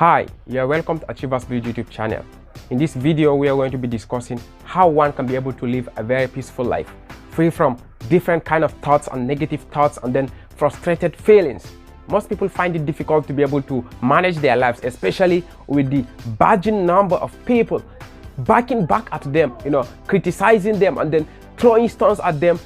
Hi, you are welcome to Achievers Bridge YouTube channel. In this video, we are going to be discussing how one can be able to live a very peaceful life, free from different kind of thoughts and negative thoughts and then frustrated feelings. Most people find it difficult to be able to manage their lives, especially with the burgeoning number of people backing back at them, criticizing them and then throwing stones at them,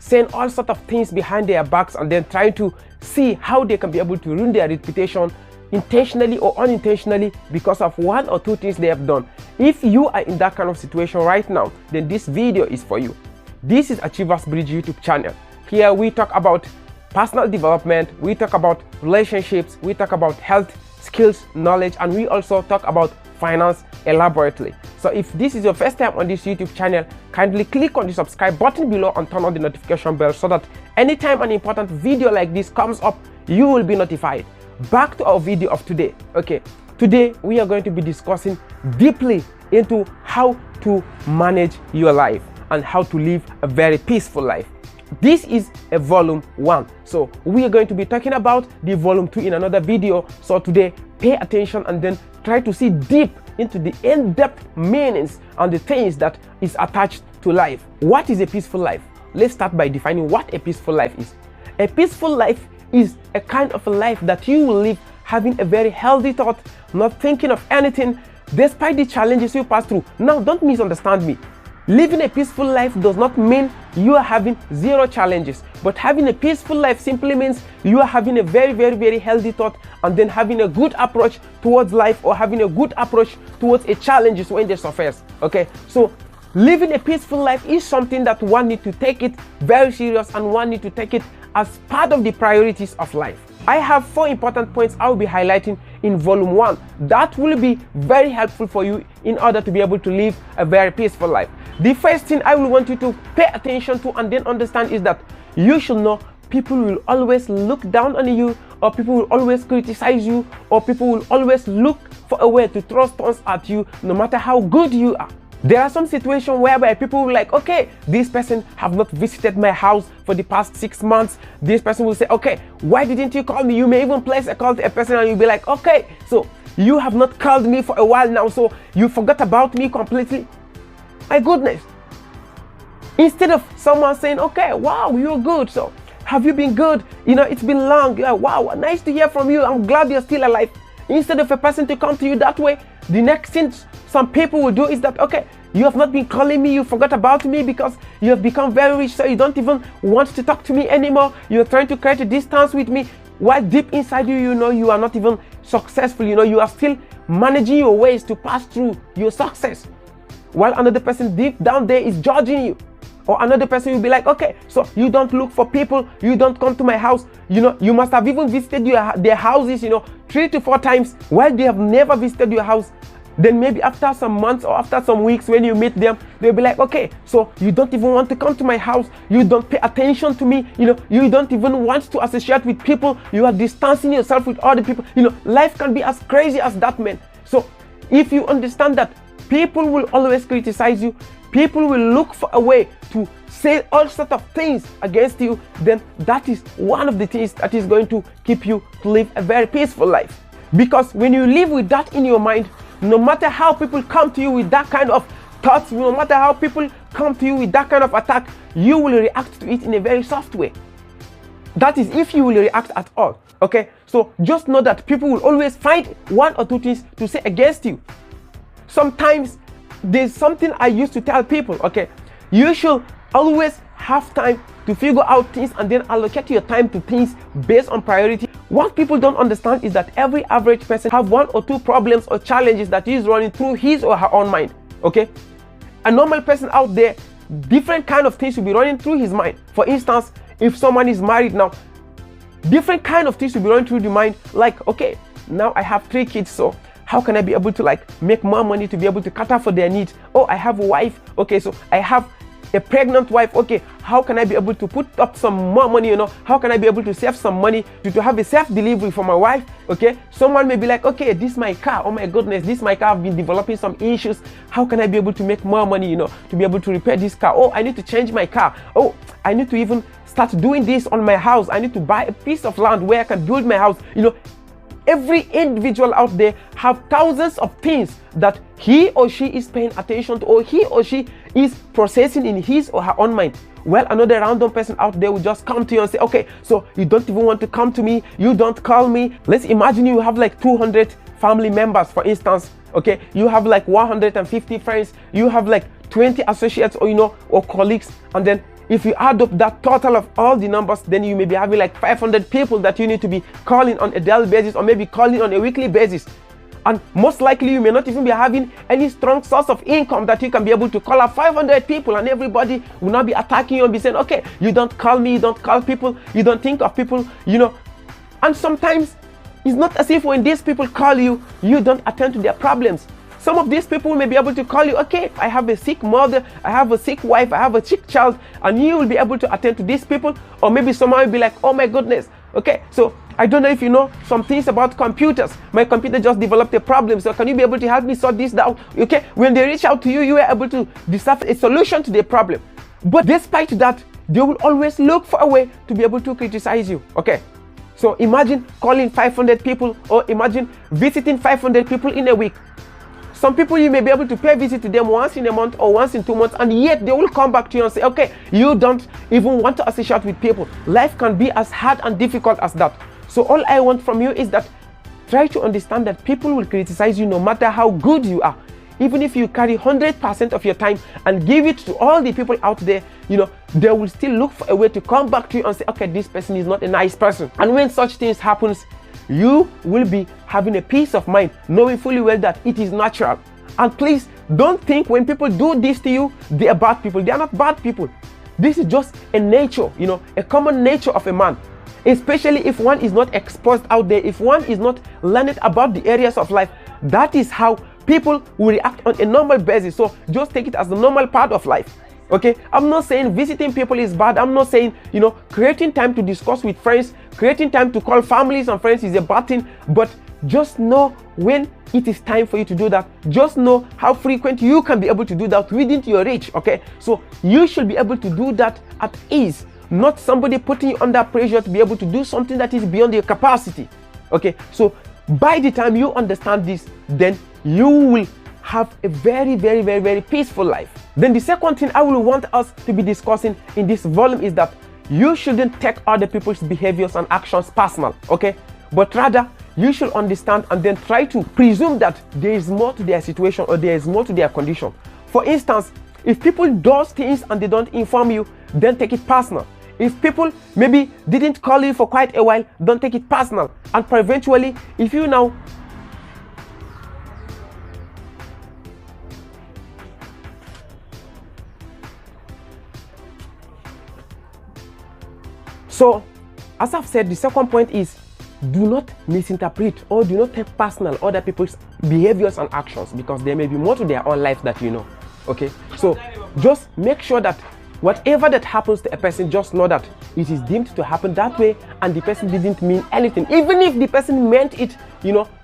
saying all sorts of things behind their backs and then trying to see how they can be able to ruin their reputation intentionally or unintentionally because of one or two things they have done. If you are in that kind of situation right now, then this video is for you. This is Achievers Bridge YouTube channel. Here we talk about personal development, we talk about relationships, we talk about health, skills, knowledge, and we also talk about finance elaborately. So if this is your first time on this YouTube channel, kindly click on the subscribe button below and turn on the notification bell so that anytime an important video like this comes up, you will be notified. Back to our video of today. Today we are going to be discussing deeply into how to manage your life and how to live a very peaceful life. This is a volume 1, so we are going to be talking about the volume 2 in another video. So today, pay attention and then try to see deep into the in-depth meanings and the things that is attached to life. What is a peaceful life? Let's start by defining what a peaceful life is. A peaceful life is a kind of a life that you will live having a very healthy thought, not thinking of anything despite the challenges you pass through. Now, don't misunderstand me. Living a peaceful life does not mean you are having zero challenges, but having a peaceful life simply means you are having a very healthy thought and then having a good approach towards life or having a good approach towards a challenges when they surface. So living a peaceful life is something that one need to take it very serious and one need to take it as part of the priorities of life. I have 4 important points I will be highlighting in volume 1 that will be very helpful for you in order to be able to live a very peaceful life. The first thing I will want you to pay attention to and then understand is that you should know people will always look down on you, or people will always criticize you, or people will always look for a way to throw stones at you no matter how good you are. There are some situations whereby people will like, okay, this person have not visited my house for the past 6 months. This person will say, okay, why didn't you call me? You may even place a call to a person and you'll be like, okay, so you have not called me for a while now, so you forgot about me completely. My goodness. Instead of someone saying, okay, wow, you're good. So have you been good? It's been long. Wow, nice to hear from you. I'm glad you're still alive. Instead of a person to come to you that way, the next thing some people will do is that, okay, you have not been calling me, you forgot about me because you have become very rich, so you don't even want to talk to me anymore. You're trying to create a distance with me, while deep inside you, you are not even successful. You are still managing your ways to pass through your success, while another person deep down there is judging you. Or another person will be like, okay, so you don't look for people, you don't come to my house, you must have even visited their houses 3 to 4 times while they have never visited your house. Then maybe after some months or after some weeks when you meet them, they'll be like, okay, so you don't even want to come to my house, you don't pay attention to me, you don't even want to associate with people, you are distancing yourself with other people. Life can be as crazy as that, man. So if you understand that people will always criticize you, people will look for a way to say all sorts of things against you, then that is one of the things that is going to keep you to live a very peaceful life. Because when you live with that in your mind, no matter how people come to you with that kind of thoughts, no matter how people come to you with that kind of attack, you will react to it in a very soft way. That is if you will react at all. So just know that people will always find 1 or 2 things to say against you. Sometimes there's something I used to tell people, you should always have time to figure out things and then allocate your time to things based on priority. What people don't understand is that every average person have 1 or 2 problems or challenges that is running through his or her own mind. A normal person out there, different kind of things will be running through his mind. For instance, if someone is married now, different kind of things will be running through the mind, like, okay, now I have 3 kids, so how can I be able to make more money to be able to cater for their needs? Oh, I have a wife. So I have a pregnant wife. How can I be able to put up some more money? How can I be able to save some money to have a safe delivery for my wife? Someone may be like, okay, this is my car. Oh my goodness, this is my car. I've been developing some issues. How can I be able to make more money, to be able to repair this car? Oh, I need to change my car. Oh, I need to even start doing this on my house. I need to buy a piece of land where I can build my house. every individual out there have thousands of things that he or she is paying attention to, or he or she is processing in his or her own mind. Well, another random person out there will just come to you and say, okay, so you don't even want to come to me, you don't call me. Let's imagine you have like 200 family members, for instance. Okay, you have like 150 friends, you have like 20 associates, or or colleagues, and then if you add up that total of all the numbers, then you may be having like 500 people that you need to be calling on a daily basis, or maybe calling on a weekly basis. And most likely you may not even be having any strong source of income that you can be able to call up 500 people, and everybody will not be attacking you and be saying, okay, you don't call me, you don't call people, you don't think of people, And sometimes it's not as if when these people call you, you don't attend to their problems. Some of these people may be able to call you, okay, I have a sick mother, I have a sick wife, I have a sick child, and you will be able to attend to these people. Or maybe someone will be like, oh my goodness, okay, so I don't know if you know some things about computers. My computer just developed a problem, so can you be able to help me sort this out? Okay, when they reach out to you, you are able to decipher a solution to their problem. But despite that, they will always look for a way to be able to criticize you, okay? So imagine calling 500 people, or imagine visiting 500 people in a week. Some people, you may be able to pay a visit to them once in a month or once in 2 months, and yet they will come back to you and say, okay, you don't even want to associate with people. Life can be as hard and difficult as that. So all I want from you is that try to understand that people will criticize you no matter how good you are. Even if you carry 100% of your time and give it to all the people out there, they will still look for a way to come back to you and say, okay, this person is not a nice person. And when such things happens, you will be having a peace of mind, knowing fully well that it is natural. And please don't think when people do this to you, they are bad people. They are not bad people. This is just a nature, a common nature of a man. Especially if one is not exposed out there, if one is not learned about the areas of life. That is how people will react on a normal basis. So just take it as the normal part of life. Okay, I'm not saying visiting people is bad. I'm not saying, creating time to discuss with friends, creating time to call families and friends is a bad thing. But just know when it is time for you to do that. Just know how frequent you can be able to do that within your reach. Okay, so you should be able to do that at ease, not somebody putting you under pressure to be able to do something that is beyond your capacity. Okay, so by the time you understand this, then you will have a very, very, very, very peaceful life. Then the second thing I will want us to be discussing in this volume is that you shouldn't take other people's behaviors and actions personal, okay? But rather, you should understand and then try to presume that there is more to their situation, or there is more to their condition. For instance, if people do things and they don't inform you, then take it personal. If people maybe didn't call you for quite a while, don't take it personal. And eventually, if you now So, as I've said, the second point is do not misinterpret or do not take personal other people's behaviors and actions, because there may be more to their own life that you know. Okay, so just make sure that whatever that happens to a person, just know that it is deemed to happen that way, and the person didn't mean anything. Even if the person meant it,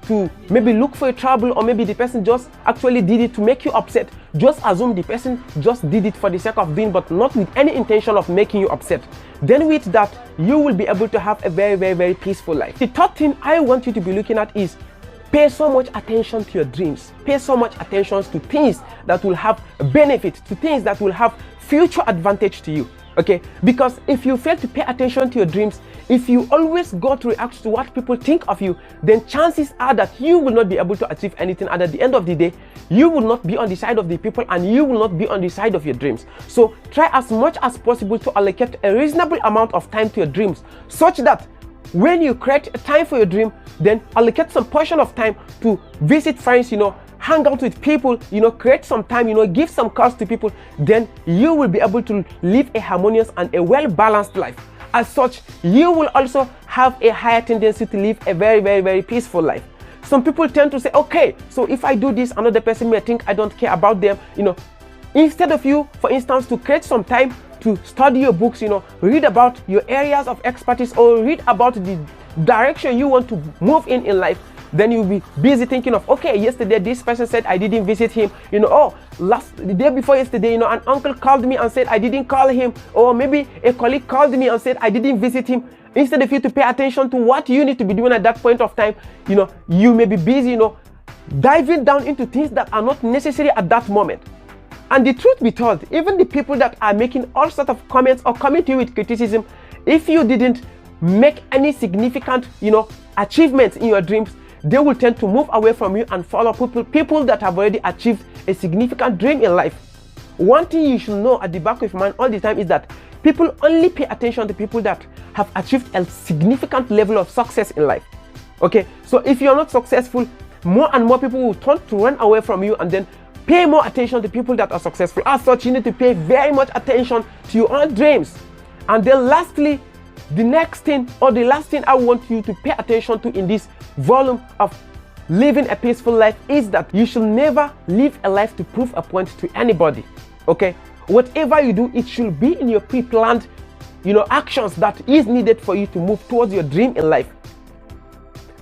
to maybe look for a trouble, or maybe the person just actually did it to make you upset, just assume the person just did it for the sake of doing, but not with any intention of making you upset. Then with that, you will be able to have a very, very, very peaceful life. The third thing I want you to be looking at is pay so much attention to your dreams. Pay so much attention to things that will have benefit, to things that will have future advantage to you. Okay, because if you fail to pay attention to your dreams, if you always go to react to what people think of you, then chances are that you will not be able to achieve anything, and at the end of the day, you will not be on the side of the people, and you will not be on the side of your dreams. So try as much as possible to allocate a reasonable amount of time to your dreams, such that when you create a time for your dream, then allocate some portion of time to visit friends, hang out with people, create some time, give some calls to people. Then you will be able to live a harmonious and a well-balanced life. As such, you will also have a higher tendency to live a very, very, very peaceful life. Some people tend to say, okay, so if I do this, another person may think I don't care about them. Instead of you, for instance, to create some time to study your books, read about your areas of expertise, or read about the direction you want to move in life, then you'll be busy thinking of, okay, yesterday this person said I didn't visit him, oh, the day before yesterday, an uncle called me and said I didn't call him, or maybe a colleague called me and said I didn't visit him. Instead of you to pay attention to what you need to be doing at that point of time, you may be busy, diving down into things that are not necessary at that moment. And the truth be told, even the people that are making all sorts of comments or coming to you with criticism, if you didn't make any significant, achievements in your dreams, they will tend to move away from you and follow people that have already achieved a significant dream in life. One thing you should know at the back of your mind all the time is that people only pay attention to people that have achieved a significant level of success in life. Okay, so if you're not successful, more and more people will turn to run away from you and then pay more attention to people that are successful. As such, you need to pay very much attention to your own dreams. And then lastly, the last thing I want you to pay attention to in this volume of living a peaceful life is that you should never live a life to prove a point to anybody. Okay, whatever you do, it should be in your pre-planned actions that is needed for you to move towards your dream in life.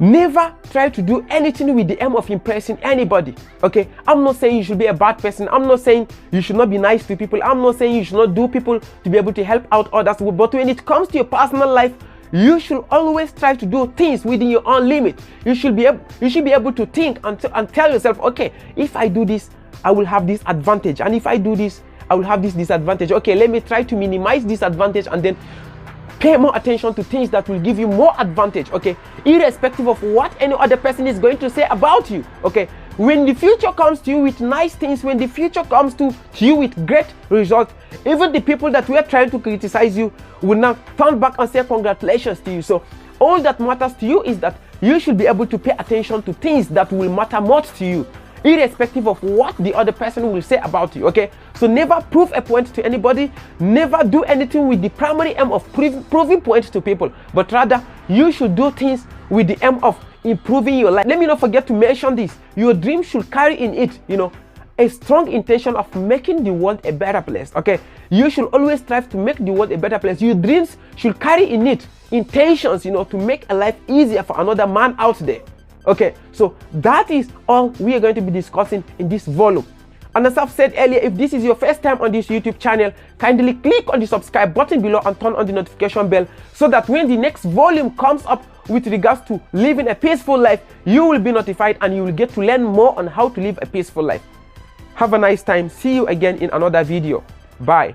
Never try to do anything with the aim of impressing anybody. Okay, I'm not saying you should be a bad person. I'm not saying you should not be nice to people. I'm not saying you should not do people to be able to help out others. But when it comes to your personal life, you should always try to do things within your own limit. You should be able to think and tell yourself, okay, if I do this, I will have this advantage, and if I do this, I will have this disadvantage. Okay, let me try to minimize this advantage and then pay more attention to things that will give you more advantage, okay, irrespective of what any other person is going to say about you. Okay, when the future comes to you with nice things, when the future comes to you with great results, even the people that were trying to criticize you will now turn back and say congratulations to you. So all that matters to you is that you should be able to pay attention to things that will matter most to you, irrespective of what the other person will say about you. Okay, so never prove a point to anybody. Never do anything with the primary aim of proving points to people, but rather you should do things with the aim of improving your life. Let me not forget to mention this: your dream should carry in it a strong intention of making the world a better place. Okay, you should always strive to make the world a better place. Your dreams should carry in it intentions to make a life easier for another man out there. Okay, so that is all we are going to be discussing in this volume. And as I've said earlier, if this is your first time on this YouTube channel, kindly click on the subscribe button below and turn on the notification bell so that when the next volume comes up with regards to living a peaceful life, you will be notified and you will get to learn more on how to live a peaceful life. Have a nice time. See you again in another video. Bye.